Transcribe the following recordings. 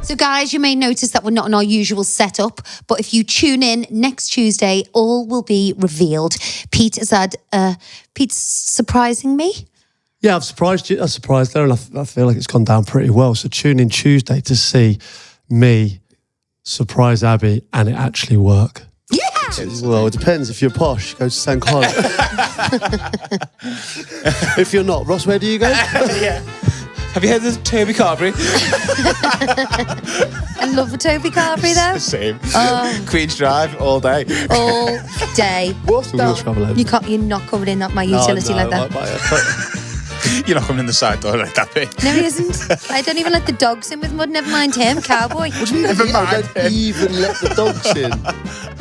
So guys, you may notice that we're not in our usual setup, but if you tune in next Tuesday, all will be revealed. Pete's surprising me. Yeah, I've surprised you. I surprised her, and I feel like it's gone down pretty well. So tune in Tuesday to see me surprise Abby and it actually work. Yeah! Well, it depends. If you're posh, go to St. Clyde. If you're not, Ross, where do you go? Yeah. Have you heard of Toby Carberry? I love a Toby Carberry though. Same. Queen's Drive all day. All day. What's that? You're not coming in my utility like that. You're not coming in the side door like that, bit. No, he isn't. I don't even let the dogs in with mud. Never mind him, cowboy. What do you mean? Never mind Don't even let the dogs in.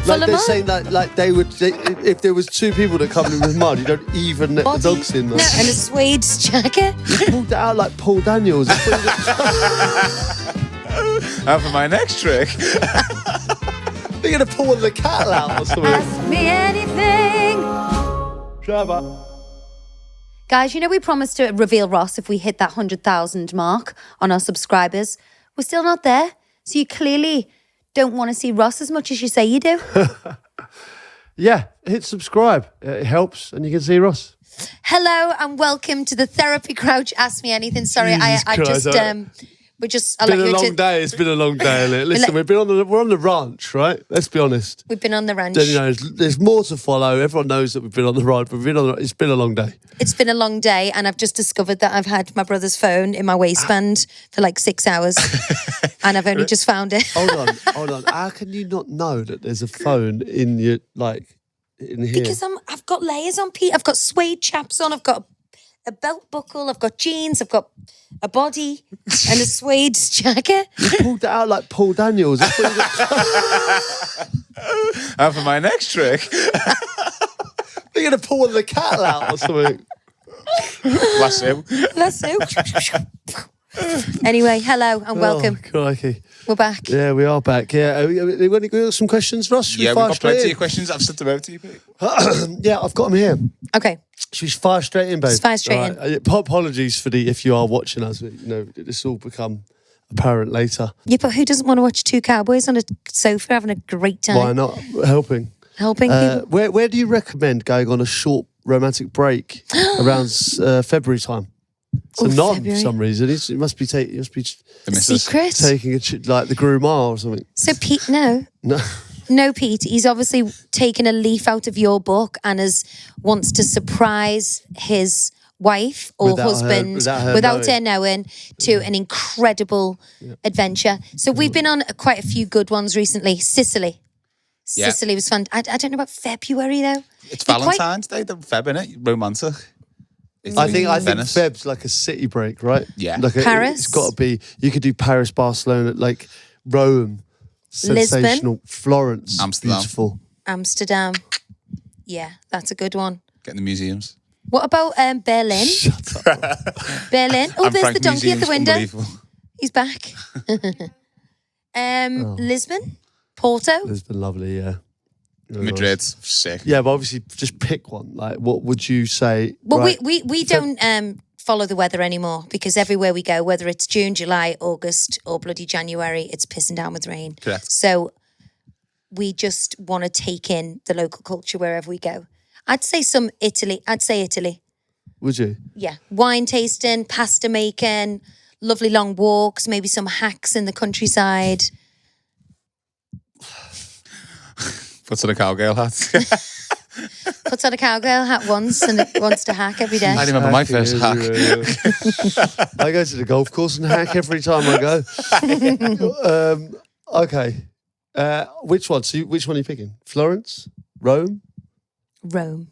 Like they're saying that, like if there was two people that come in with mud, you don't even let the dogs in. No, and a suede jacket. You pulled it out like Paul Daniels. And for my next trick, You're gonna pull the cattle out or something. Ask me anything. Trevor. Guys, you know we promised to reveal Ross if we hit that 100,000 mark on our subscribers. We're still not there. So you clearly don't want to see Ross as much as you say you do. Yeah, hit subscribe. It helps and you can see Ross. Hello and welcome to the Therapy Crouch Ask Me Anything. Sorry, we're just... It's been a long day. It's been a long day, isn't it? Listen, we're on the ranch, right? Let's be honest. We've been on the ranch. You know, there's more to follow. Everyone knows that we've been on the ride, but it's been a long day. It's been a long day, and I've just discovered that I've had my brother's phone in my waistband for like 6 hours, and I've only just found it. Hold on. How can you not know that there's a phone in your in here? Because I've got layers on, Pete. I've got suede chaps on. I've got a belt buckle. I've got jeans. I've got a body and a suede jacket. You pulled it out like Paul Daniels. and for my next trick, You're gonna pull the cattle out or something. lasso. Anyway, hello and welcome. Oh, crikey. We're back. Yeah, we are back. Yeah, we got some questions, Ross? Yeah, we've got plenty of questions. I've sent them over to you, Pete. Yeah, I've got them here. Okay. Should we fire straight in, babe? Just fire straight in. Apologies for if you are watching us. You know, this will become apparent later. Yeah, but who doesn't want to watch two cowboys on a sofa having a great time? Why not? Helping people. Where do you recommend going on a short romantic break around February time? So not February. for some reason. It must be the missus. Secret. taking like the groomer or something. So Pete, no. No, Pete. He's obviously taken a leaf out of your book and wants to surprise his wife or husband without her knowing to an incredible adventure. So we've been on quite a few good ones recently. Sicily. Yeah. Sicily was fun. I don't know about February though. It's Valentine's Day, the Feb, innit? Romantic. I think Feb's like a city break, right? Yeah. Paris. It's got to be. You could do Paris, Barcelona, like Rome. Sensational. Lisbon. Florence. Amsterdam. Beautiful. Amsterdam. Yeah, that's a good one. Getting the museums. What about Berlin? Shut up. Berlin. Oh, there's Frank the donkey at the window. unbelievable. He's back. Lisbon. Porto. Lisbon, lovely, yeah. Really Madrid, nice. sick. Yeah, but obviously just pick one. Like, what would you say? Well, right, we don't follow the weather anymore because everywhere we go, whether it's June, July, August, or bloody January, it's pissing down with rain. Correct. So we just want to take in the local culture wherever we go. I'd say Italy. Would you? Yeah. Wine tasting, pasta making, lovely long walks, maybe some hacks in the countryside. Puts on a cowgirl hat. Puts on a cowgirl hat once and wants to hack every day. I remember my first hack. Yeah. I go to the golf course and hack every time I go. Okay. Which one? So which one are you picking? Florence? Rome? Rome.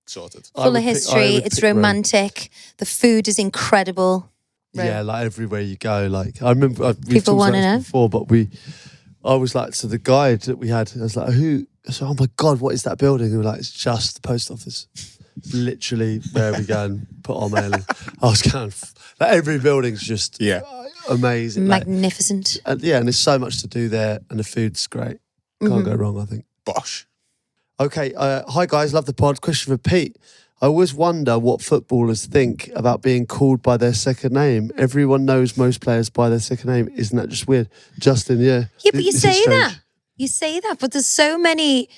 Sorted. Full of history. It's romantic. The food is incredible. Rome. Yeah, like everywhere you go. Like I remember we've People talked want about to know this before, but I was like, so the guide that we had, I was like, I said, oh my God, what is that building? And we were like, it's just the post office. It's literally where we go and put our mail in. I was going, like, every building's just amazing. Magnificent. Like, and there's so much to do there and the food's great. Can't go wrong, I think. Bosh. Okay, hi guys, love the pod. Question for Pete. I always wonder what footballers think about being called by their second name. Everyone knows most players by their second name. Isn't that just weird? Justin, yeah. Yeah, but you say that. You say that, but there's so many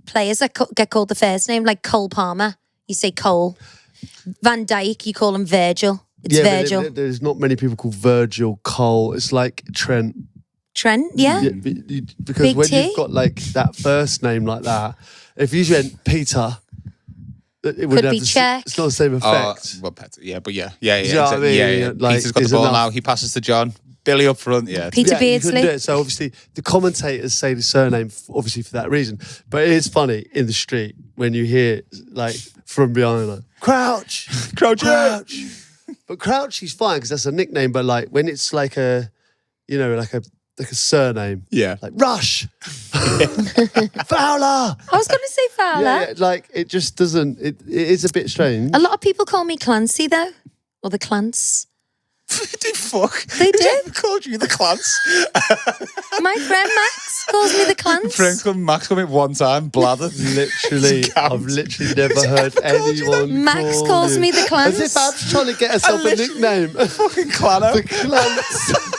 players that get called the first name, like Cole Palmer. You say Cole. Van Dijk, you call him Virgil. It's Virgil. But there's not many people called Virgil, Cole. It's like Trent. Trent, yeah. Because Big when T. you've got like that first name like that, if you went Peter, it would Could have be Czech. It's not the same effect. Well, Peter. Yeah, but yeah. Do you know what I mean? Yeah. Like, Peter's got the is ball enough. now. He passes to John. Billy up front, yeah. Peter You couldn't Beardsley. do it. So obviously the commentators say the surname obviously for that reason. But it is funny in the street when you hear like from behind like Crouch. But Crouch is fine because that's a nickname. But like when it's like a, you know, like a surname. Yeah. Like Rush. Fowler. I was going to say Fowler. Yeah, like it just doesn't. It is a bit strange. A lot of people call me Clancy though, or the Clans. Fuck. They do. Who called you the Clans? My friend Max calls me the Clans. Friend called Max called me one time, blather. Literally, I've literally never heard anyone. Max call calls you. me the Clans. As if I'm trying to get herself a nickname. Fucking Clano. The Clans.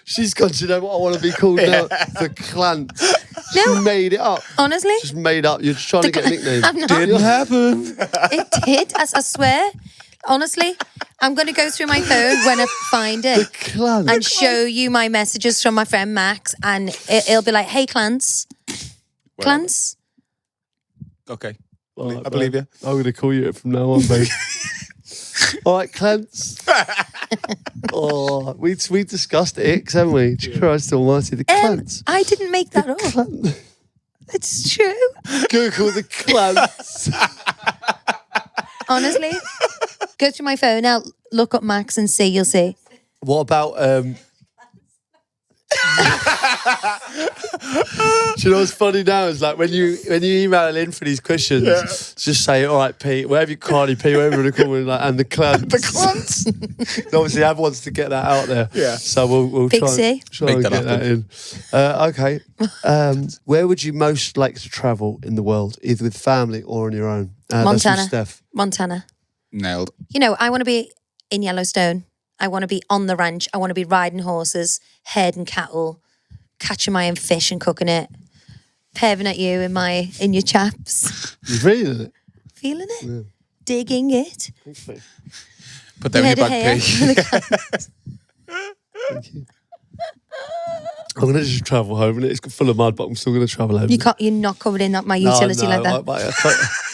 She's gone, do you know what I want to be called now? The Clans. No. She made it up. Honestly? Just made up. You're just trying to get a nickname. I'm not. Didn't happen. It did, I swear. Honestly, I'm going to go through my phone when I find it Clans. and show you my messages from my friend Max, and it'll be like, "Hey, Clans, Clans." Okay. All right, I believe you. I'm going to call you it from now on, babe. All right, Clans. We discussed it, haven't we? Christ almighty, the Clans. I didn't make that up. It's true. Google the Clans. Honestly, go through my phone now, look up Max and see. You'll see. What about do you know what's funny now is like when you email in for these questions, just say, all right, Pete, whatever you Cardi P, whatever you call me, like, and the Clans. The Clans. Obviously, Ab wants to get that out there. Yeah. So we'll Big try C. and get that in. Okay. Where would you most like to travel in the world, either with family or on your own? That's Montana. from Steph. Montana. Nailed. You know, I want to be in Yellowstone. I want to be on the ranch. I want to be riding horses, herding cattle, catching my own fish and cooking it, perving at you in your chaps. You feeling it? Feeling it? Yeah. Digging it. Put down your back pig. Thank you. I'm going to just travel home and it's full of mud, but I'm still going to travel home. You're not covered in my utility like that.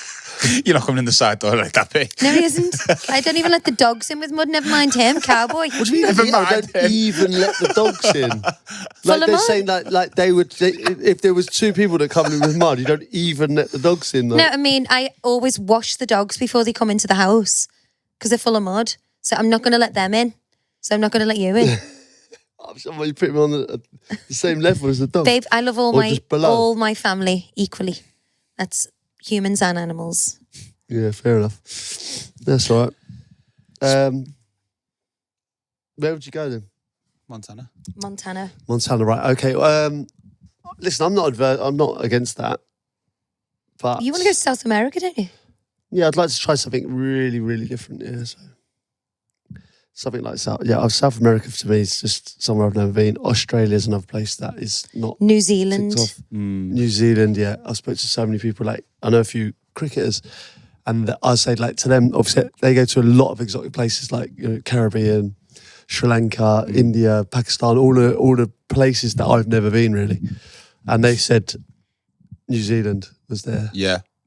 You're not coming in the side door like that, Pete. No, he isn't. I don't even let the dogs in with mud. Never mind him, cowboy. What do you mean? Never mind I don't him. even let the dogs in. Full Like of they're mud. saying like they would. If there was two people that come in with mud, you don't even let the dogs in. Though. No, I mean, I always wash the dogs before they come into the house because they're full of mud. So I'm not going to let them in. So I'm not going to let you in. You put me on the same level as the dog. Babe, I love Or just below. all my family equally. That's humans and animals. Yeah, fair enough. That's all right. Where would you go then? Montana. Montana, right? Okay. Listen, I'm not against that. But You want to go to South America, don't you? yeah, I'd like to try something really, really different. Yeah, so something like South America to me is just somewhere I've never been. Australia's another place that is not New Zealand. ticked off. New Zealand, yeah. I spoke to so many people. Like I know a few cricketers, and I say like to them, obviously they go to a lot of exotic places like Caribbean, Sri Lanka, India, Pakistan, all the places that I've never been really. And they said New Zealand was their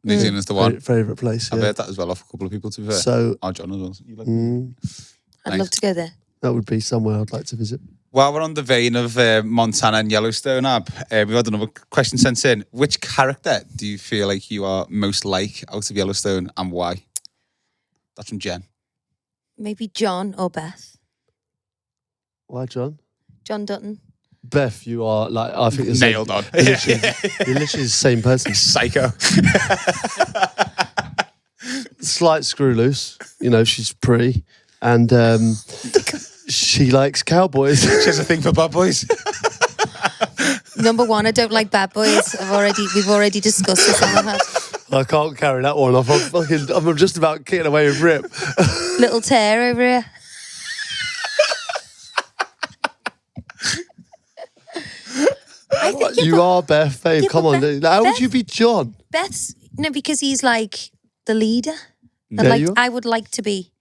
New Zealand's the one. favourite place. I've Yeah. heard that as well off a couple of people, to be fair. So John as well. You like I'd love to go there. that would be somewhere I'd like to visit. While we're on the vein of Montana and Yellowstone, Ab, we've had another question sent in. Which character do you feel like you are most like out of Yellowstone and why? That's from Jen. Maybe John or Beth. Why, John? John Dutton. Beth, you are like I think you're Nailed on. You're literally the same person. Psycho. Slight screw loose. You know, she's pretty. And she likes cowboys. She has a thing for bad boys. Number one, I don't like bad boys. We've already discussed this on the house. I can't carry that one off. I'm just about kicking away with Rip. Little tear over here. You are Beth, babe. Come on. How would you be John? Beth's because he's like the leader. And like I would like to be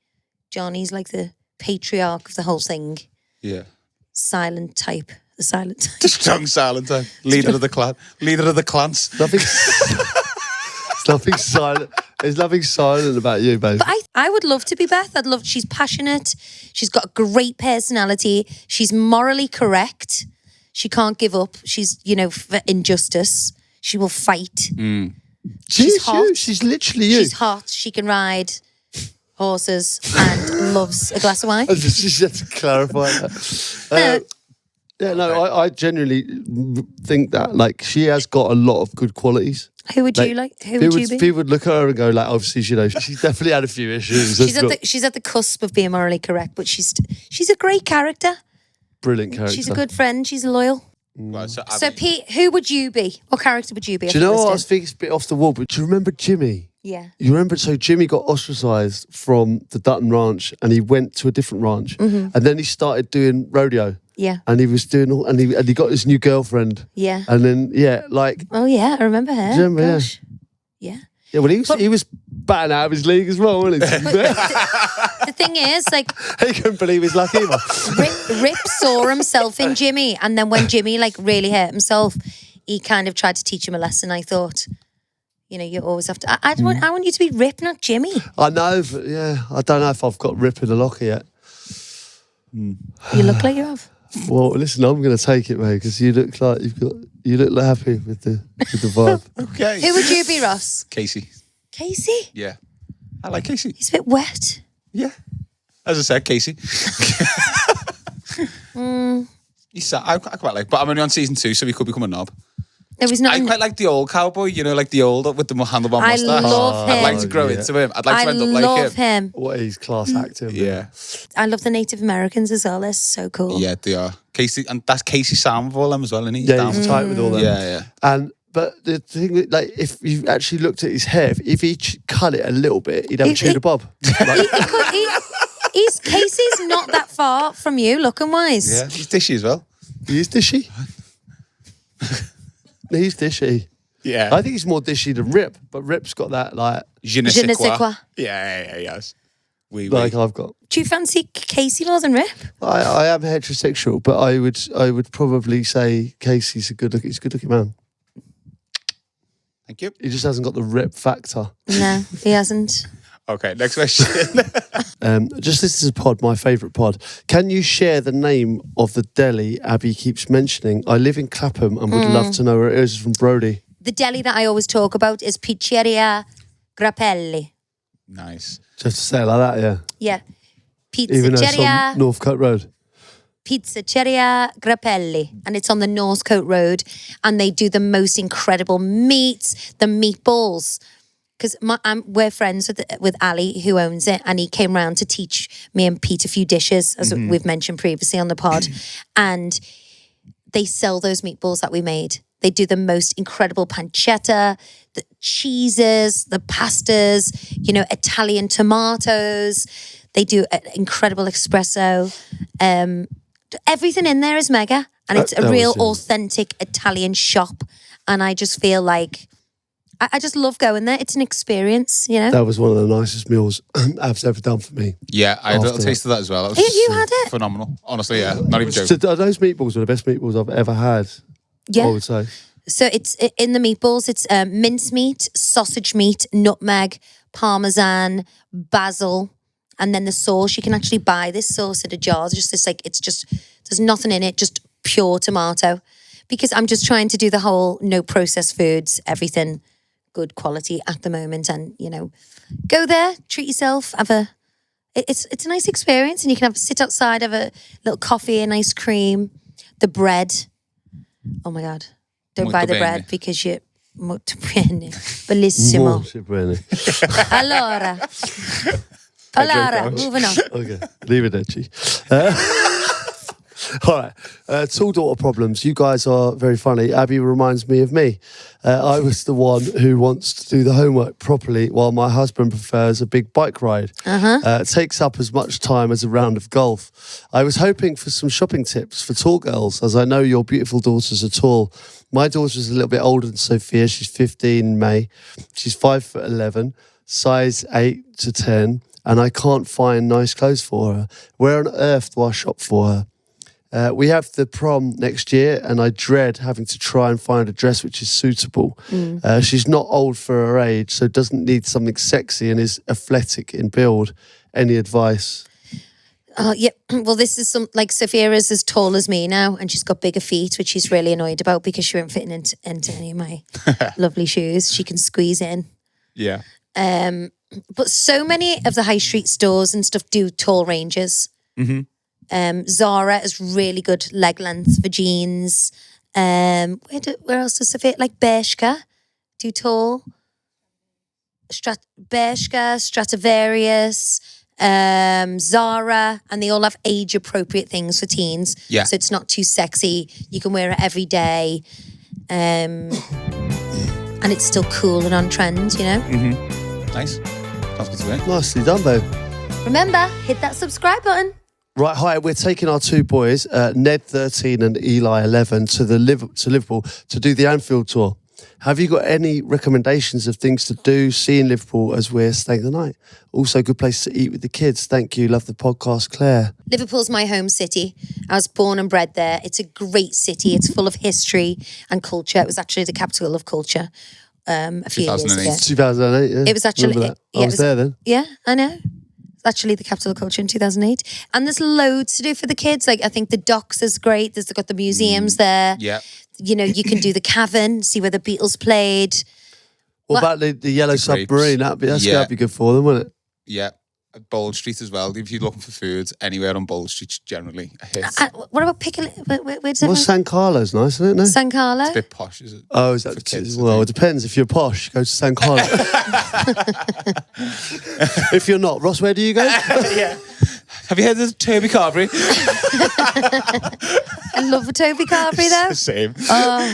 John. He's like the patriarch of the whole thing. Yeah. Silent type. The silent type. The strong silent type. Leader of the clan. Leader of the clans. It's nothing silent. There's nothing silent about you, babe. But I would love to be Beth. She's passionate. She's got a great personality. She's morally correct. She can't give up. She's, for injustice. She will fight. She's hot. You. She's literally you. She's hot. She can ride horses and loves a glass of wine. I just had to clarify that. I genuinely think that she has got a lot of good qualities. Who would you like? Who would you be? People would look at her and go, obviously, she's definitely had a few issues. She's at the cusp of being morally correct, but she's a great character. Brilliant character. She's a good friend. She's loyal. Right, so Pete, who would you be? What character would you be? Do you know what? I was thinking it's a bit off the wall, but do you remember Jimmy? Yeah. You remember? So Jimmy got ostracised from the Dutton Ranch, and he went to a different ranch, and then he started doing rodeo. Yeah. And he was doing and he got his new girlfriend. Yeah. And then oh yeah, I remember her. Do you remember? Gosh. Yeah. Yeah. Well, he was batting out of his league as well, wasn't he? The thing is, he couldn't believe his luck either. Rip saw himself in Jimmy, and then when Jimmy really hurt himself, he kind of tried to teach him a lesson. I thought, you always have to. I want you to be Rip, not Jimmy. I know, but I don't know if I've got Rip in the locker yet. You look like you have. Well, listen, I'm going to take it, mate, because you look like you look happy with the vibe. Okay. Who would you be, Ross? Casey. Casey? Yeah. I like Casey. He's a bit wet. Yeah. As I said, Casey. I quite like, but I'm only on season 2, so he could become a knob. No, he's not. I quite like the old cowboy, like the old with the handlebar mustache. I love him. I'd like to grow into him. I'd like to end up like him. I love him. What, he's class acting. Yeah. I love the Native Americans as well. They're so cool. Yeah, they are. Casey, and that's Casey Sam with all them as well, isn't he? Yeah, he's tight with all them. Yeah. But the thing, if you actually looked at his hair, if he cut it a little bit, he'd have a Tudor bob. Casey's not that far from you, looking wise. Yeah, he's dishy as well. He is dishy. He's dishy. Yeah. I think he's more dishy than Rip, but Rip's got that je ne sais quoi. Yeah, yes. I've got. Do you fancy Casey more than Rip? I am heterosexual, but I would probably say Casey's a good looking man. Thank you. He just hasn't got the Rip factor. No, he hasn't. Okay, next question. Just this is a pod, my favourite pod. Can you share the name of the deli Abby keeps mentioning? I live in Clapham and would love to know where it is from Brody. The deli that I always talk about is Pizzeria Grappelli. Nice. Just to say it like that, yeah. Yeah. Even though it's on Northcote Road. Pizzeria Grappelli, and it's on the Northcote Road, and they do the most incredible meats, the meatballs. Because we're friends with Ali, who owns it, and he came round to teach me and Pete a few dishes, as we've mentioned previously on the pod. And they sell those meatballs that we made. They do the most incredible pancetta, the cheeses, the pastas, Italian tomatoes. They do an incredible espresso. Everything in there is mega, and it's a real authentic Italian shop. And I just feel like I just love going there. It's an experience, That was one of the nicest meals Ab's ever done for me. Yeah, I had a little taste of that as well. That was you had it? Phenomenal. Honestly, yeah. Not even joking. So those meatballs were the best meatballs I've ever had. Yeah. I would say. So it's in the meatballs, it's mincemeat, sausage meat, nutmeg, parmesan, basil, and then the sauce. You can actually buy this sauce in a jar. It's just this there's nothing in it, just pure tomato. Because I'm just trying to do the whole no processed foods, everything good quality at the moment, and go there, treat yourself, it's a nice experience, and you can sit outside, have a little coffee and ice cream, the bread. Oh my God, don't buy the bread because you're molto bene, bellissimo. Molto bene. Allora, moving on. Okay, arrivederci. All right. Tall daughter problems. You guys are very funny. Abby reminds me of me. I was the one who wants to do the homework properly while my husband prefers a big bike ride. It takes up as much time as a round of golf. I was hoping for some shopping tips for tall girls, as I know your beautiful daughters are tall. My daughter's a little bit older than Sophia. She's 15 in May. She's 5'11", size 8 to 10, and I can't find nice clothes for her. Where on earth do I shop for her? We have the prom next year, and I dread having to try and find a dress which is suitable. She's not old for her age, so doesn't need something sexy and is athletic in build. Any advice? Yeah, well, this is like Sophia is as tall as me now, and she's got bigger feet, which she's really annoyed about because she won't fit into any of my lovely shoes. She can squeeze in. Yeah. But so many of the high street stores and stuff do tall ranges. Zara is really good leg length for jeans. Where else does Sophia? Like Bershka do tall. Bershka, Stradivarius, Zara, and they all have age appropriate things for teens. Yeah. So it's not too sexy. You can wear it every day. And it's still cool and on trend, you know? Nice. Sounds good to me. Nicely done, babe. Remember, hit that subscribe button. Right, hi, we're taking our two boys, Ned 13 and Eli 11, to Liverpool to do the Anfield tour. Have you got any recommendations of things to do, see in Liverpool as we're staying the night? Also, a good place to eat with the kids. Thank you. Love the podcast, Claire. Liverpool's my home city. I was born and bred there. It's a great city. It's full of history and culture. It was actually the capital of culture a few years ago. 2008, yeah. It was actually... I was there then. Yeah, I know. It's actually the capital of culture in 2008. And there's loads to do for the kids. Like, I think the docks is great. They've got the museums there. Yeah. You know, you can do the cavern, see where the Beatles played. What about the Yellow Submarine? That'd be good for them, wouldn't it? Yeah. Bold Street as well. If you're looking for food, anywhere on Bold Street's generally a hit. What about Piccadilly? Where's Well, San Carlo's nice, isn't it? No? San Carlo? It's a bit posh, is it? Oh, is that kids, well, it depends. If you're posh, go to San Carlo. If you're not, Ross, where do you go? Yeah. Have you heard of Toby Carberry? I love a Toby Carberry though. Same.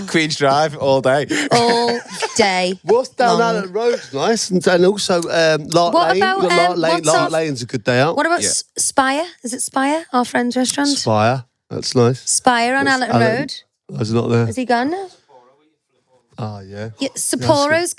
Queen's Drive all day. All day. What's down Allen Road's nice, and also Lark What Lane. about, Lark Lane. Lark Lane's a good day out. What about Spire? Is it Spire? Our friend's restaurant? Spire. That's nice. Spire on Allen Road. I was not there. Has he gone now? Oh, yeah. Yeah, Sapporo's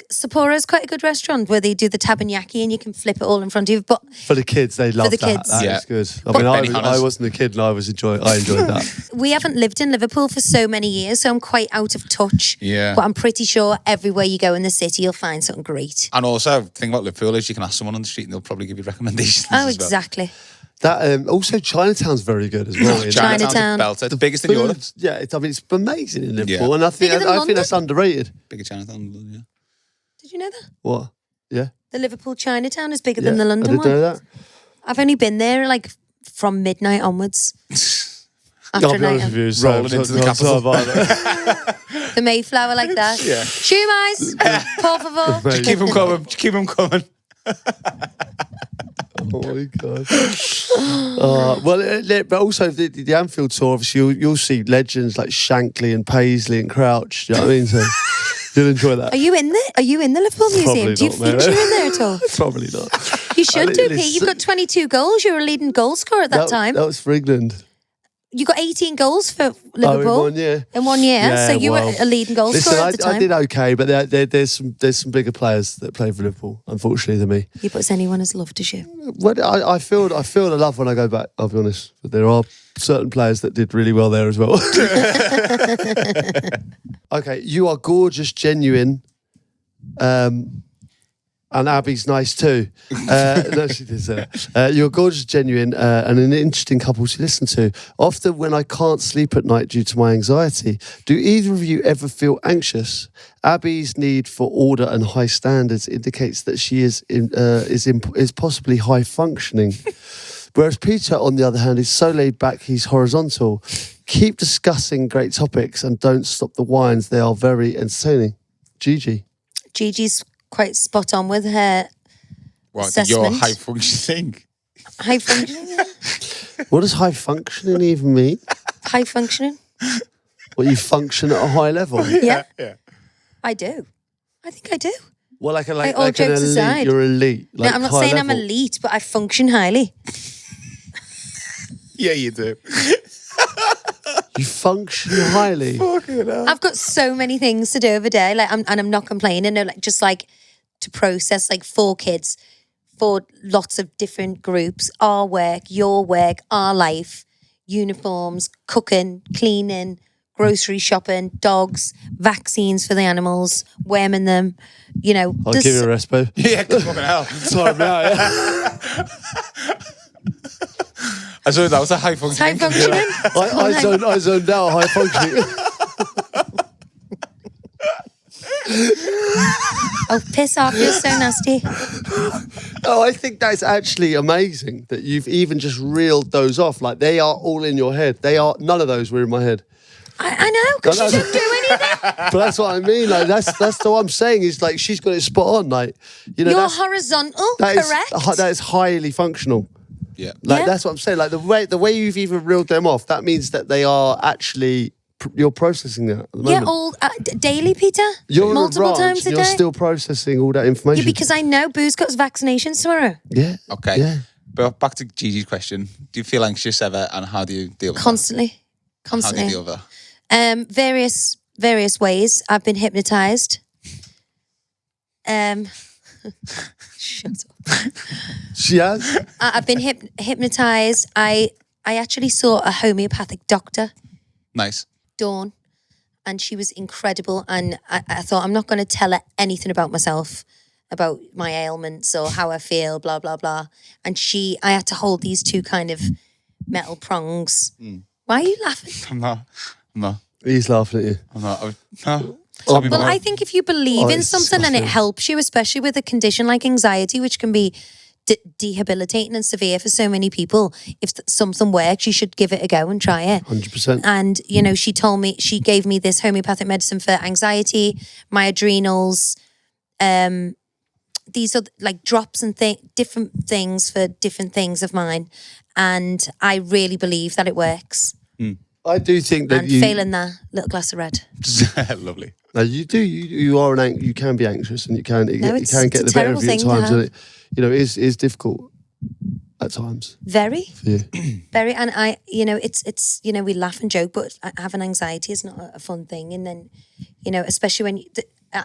quite a good restaurant where they do the tabernacle and you can flip it all in front of you. But for the kids, they love that. Kids. That is good. I mean, I wasn't a kid and I enjoyed that. We haven't lived in Liverpool for so many years, so I'm quite out of touch. Yeah. But I'm pretty sure everywhere you go in the city, you'll find something great. And also, the thing about Liverpool is you can ask someone on the street and they'll probably give you recommendations. Oh, exactly. That also Chinatown's very good as well. Chinatown, belter. The biggest in Europe. Yeah, it's amazing in Liverpool, Yeah. and I think that's underrated. Bigger Chinatown, yeah. Did you know that? What? Yeah. The Liverpool Chinatown is bigger than the London one. I didn't know that. I've only been there like from midnight onwards. After night, rolling into the capital. The Mayflower like that. Yeah. Shumais, por favor. Just keep them coming. Oh my God. But also the Anfield tour, obviously you'll see legends like Shankly and Paisley and Crouch. Do you know what I mean? So you'll enjoy that. Are you in the Liverpool Museum? Do you feature in there at all? Probably not. You should do, Pete. You've got 22 goals. You were a leading goal scorer at that time. That was for England. You got 18 goals for Liverpool. In 1 year. In 1 year. Yeah, so you were a leading goal scorer at the time. I did okay, but there's some bigger players that play for Liverpool, unfortunately, than me. Yeah, but anyone has loved to shoot. Well, I feel the love when I go back, I'll be honest. But there are certain players that did really well there as well. Okay, you are gorgeous, genuine. And Abby's nice too. No, she did say that. You're gorgeous, genuine, and an interesting couple to listen to. Often when I can't sleep at night due to my anxiety, do either of you ever feel anxious? Abby's need for order and high standards indicates that she is possibly high functioning. Whereas Peter, on the other hand, is so laid back, he's horizontal. Keep discussing great topics and don't stop the whines. They are very entertaining. Gigi. Gigi's quite spot on with her assessment. Your high functioning? High functioning, yeah. What does high functioning even mean? High functioning. Well, you function at a high level. Yeah. I do. I think I do. Well, like an jokes elite. aside. You're elite. Like no, I'm not high saying level. I'm elite, but I function highly. Yeah, you do. You function highly. Fucking hell. I've got so many things to do every day, and I'm not complaining. No, just to process 4 kids, 4 lots of different groups, our work, your work, our life, uniforms, cooking, cleaning, grocery shopping, dogs, vaccines for the animals, worming them. I'll give you a rest, babe. Yeah, fucking hell. Sorry about it. I saw that was a high functioning. High functioning. I zoned out high functioning. Oh, piss off! You're so nasty. Oh, I think that's actually amazing that you've even just reeled those off. Like they are all in your head. None of those were in my head. I know, because you don't do anything. But that's what I mean. Like that's what I'm saying is like she's got it spot on. Like you're horizontal, correct? That is highly functional. Yeah. That's what I'm saying. Like the way you've even reeled them off, that means that they are actually you're processing that at the moment. Yeah, all daily, Peter. You're multiple times a day. You're still processing all that information. Yeah, because I know Boo's got his vaccinations tomorrow. Yeah. Okay. Yeah. But back to Gigi's question: do you feel anxious ever, and how do you deal with Constantly. that? How do you deal with that? Various ways. I've been hypnotized. Shut up. She has. I've been hypnotized. I actually saw a homeopathic doctor, Nice. Dawn, and she was incredible. And I thought, I'm not going to tell her anything about myself, about my ailments or how I feel, blah, blah, blah. And I had to hold these 2 kind of metal prongs. Why are you laughing? I'm not. He's laughing at you. I'm not. No. Well, I think if you believe in something and it helps you, especially with a condition like anxiety, which can be debilitating and severe for so many people, if something works, you should give it a go and try it. 100%. And, she gave me this homeopathic medicine for anxiety, my adrenals. These are like drops and different things for different things of mine. And I really believe that it works. I do think that failing that, little glass of red. Lovely. No, you do. You are you can be anxious, and you can get the better of you at times. And it is difficult at times. Very, for you. Very. And it's we laugh and joke, but having anxiety is not a fun thing. And then, especially when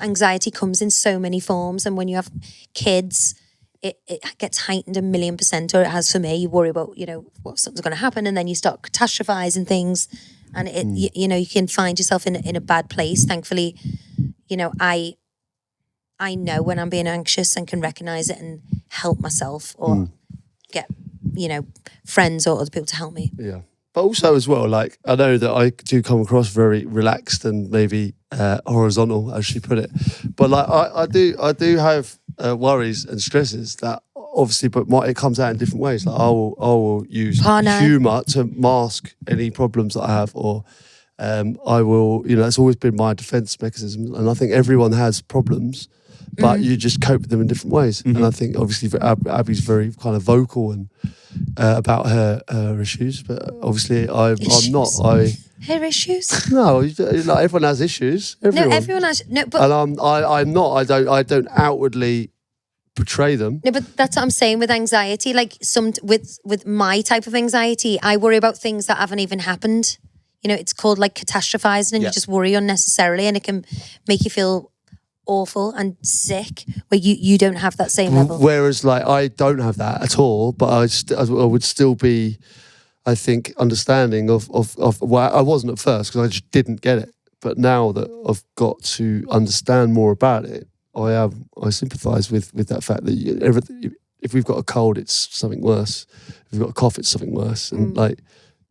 anxiety comes in so many forms, and when you have kids, it gets heightened 1,000,000%, or it has for me. You worry about what something's going to happen, and then you start catastrophizing things. And you can find yourself in a bad place. Thankfully, I know when I'm being anxious and can recognize it and help myself, or get friends or other people to help me. Yeah, but also as well, like I know that I do come across very relaxed and maybe horizontal, as she put it. But like I do have worries and stresses that. Obviously, but it comes out in different ways. Like I will use humour to mask any problems that I have, or I will. It's always been my defence mechanism, and I think everyone has problems, but you just cope with them in different ways. And I think obviously Abby's very kind of vocal and about her issues, but obviously I'm not. Her issues? No, like everyone has issues. Everyone. No, everyone has. No, but and I'm not. I don't outwardly portray them. No, but that's what I'm saying with anxiety. Like with my type of anxiety, I worry about things that haven't even happened. It's called like catastrophizing, and you just worry unnecessarily, and it can make you feel awful and sick. Where you don't have that same level. Whereas like I don't have that at all, but I would still be, I think, understanding of well, I wasn't at first because I just didn't get it. But now that I've got to understand more about it, I sympathise with that fact that if we've got a cold, it's something worse. If we've got a cough, it's something worse. And like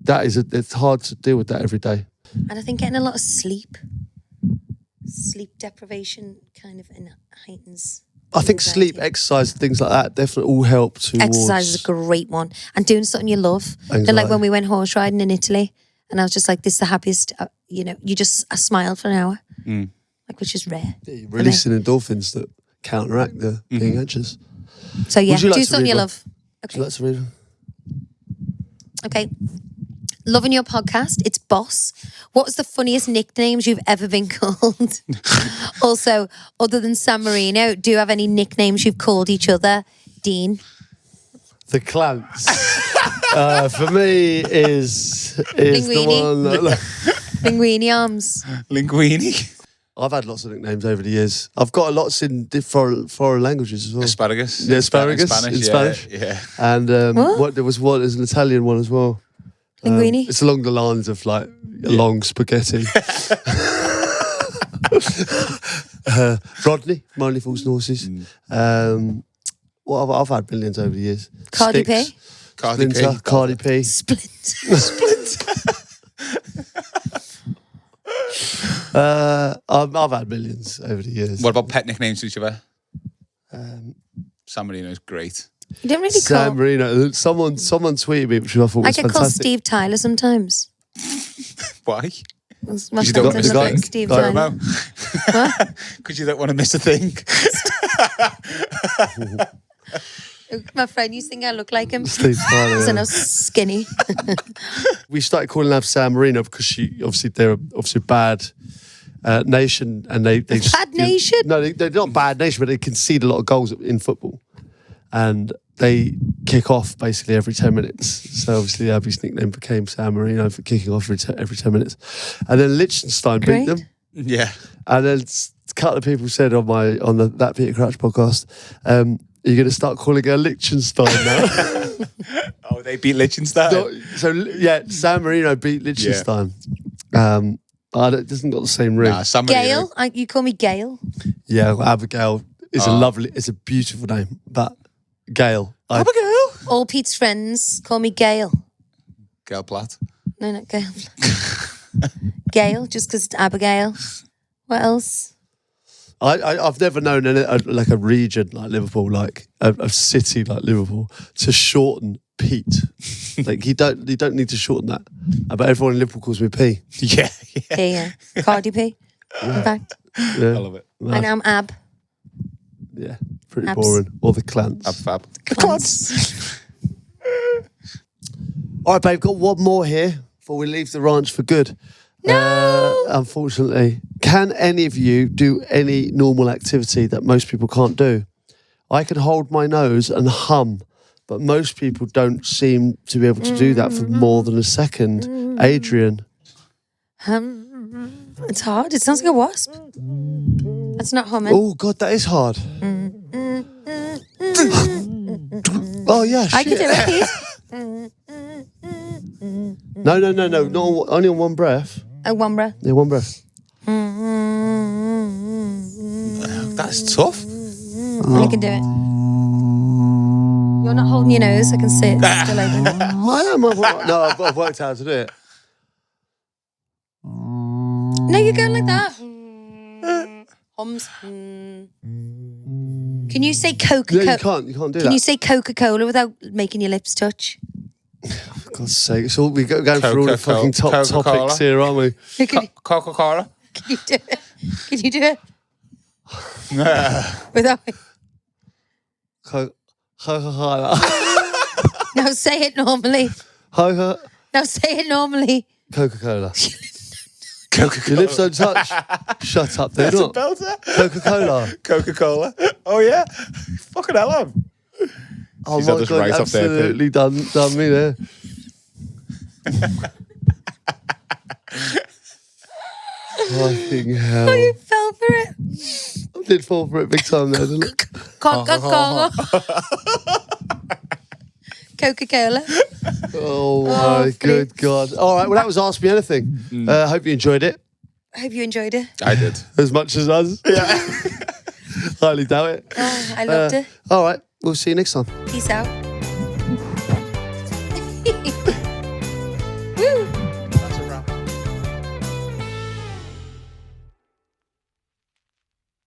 that it's hard to deal with that every day. And I think getting a lot of sleep deprivation kind of heightens. I think sleep, exercise, things like that definitely all help towards... Exercise is a great one. And doing something you love. Like when we went horse riding in Italy, and I was just like, this is the happiest, I smiled for an hour. Like, which is rare. Yeah, you're releasing endorphins that counteract the being anxious. So yeah, do something you love. Okay. Would you like to read them? Okay. Loving your podcast. It's Boss. What was the funniest nicknames you've ever been called? Also, other than San Marino, do you have any nicknames you've called each other? Dean? The CLANCE. For me is Linguini. the one. Linguini arms. Linguini. I've had lots of nicknames over the years. I've got a lots in foreign languages as well. Asparagus. Yeah, asparagus in Spanish. Yeah. And there's an Italian one as well. Linguini. It's along the lines of like long spaghetti. Rodney, my Only Fools and Horses. I've had millions over the years. Cardi Sticks, P. Splinter, Cardi P. Splinter. I've had millions over the years. What about pet nicknames to each other? San Marino's great. You don't really San call... Marino. Someone tweeted me, which I thought was I get called fantastic. Steve Tyler sometimes. Why? My You don't friends miss a look thing. like Steve Tyler. What? Because you don't want to miss a thing. My friend used to think I look like him. Steve Tyler. So I'm skinny. We started calling her San Marino because they're obviously a bad nation, and they Bad just, nation? No, they're not bad nation, but they concede a lot of goals in football, and they kick off basically every 10 minutes. So obviously Abby's nickname became San Marino for kicking off every 10 minutes, and then Liechtenstein beat them. Yeah. And then a couple of people said on the That Peter Crouch podcast, you're going to start calling her Liechtenstein now. Oh, they beat Liechtenstein. San Marino beat Liechtenstein. It doesn't got the same ring. Nah, San Marino. Gail? You call me Gail? Yeah, Abigail is it's a beautiful name, but Gail. Abigail. All Pete's friends call me Gail. Gail Platt. No, not Gail. Gail, just because it's Abigail. What else? I've never known a region like Liverpool, like a city like Liverpool, to shorten Pete. Like you don't need to shorten that. But everyone in Liverpool calls me P. Yeah. Yeah. Cardi P, in fact. Yeah. I love it. And I'm Ab. Yeah, pretty Abs. boring. Or the CLANCE. Ab fab. Clans. All right, babe, got one more here before we leave the ranch for good. No! Unfortunately. Can any of you do any normal activity that most people can't do? I can hold my nose and hum, but most people don't seem to be able to do that for more than a second. Adrian. It's hard. It sounds like a wasp. That's not humming. Oh, God, that is hard. Oh, yeah, shit. I can do it, Pete. No. Not only on one breath. One breath. Yeah, one breath. That's tough. I can do it. You're not holding your nose. I can see it still open. I am. I've worked out how to do it. No, you're going like that. Hums. Can you say Coca-Cola? Yeah, you can't do that. Can you say Coca-Cola without making your lips touch? For God's sake, it's all, we're going through all the fucking top topics here, aren't we? Coca-Cola. Can you do it? Can you do it? Without... Coca-Cola. Now say it normally. Now say it normally. Coca-Cola. Your lips don't touch. Shut up, they're not. Belter. Coca-Cola. Coca-Cola. Oh, yeah. Fucking hell, I'm. Oh She's my just God, right up there, absolutely done me there. Fucking hell. Oh, you fell for it. I did fall for it big time there, didn't it? Coca-Cola. Coca-Cola. Oh my good God. All right, well, that was Ask Me Anything. I hope you enjoyed it. I hope you enjoyed it. I did. As much as us. Yeah. Highly doubt it. Oh, I loved it. All right, we'll see you next time. Peace out.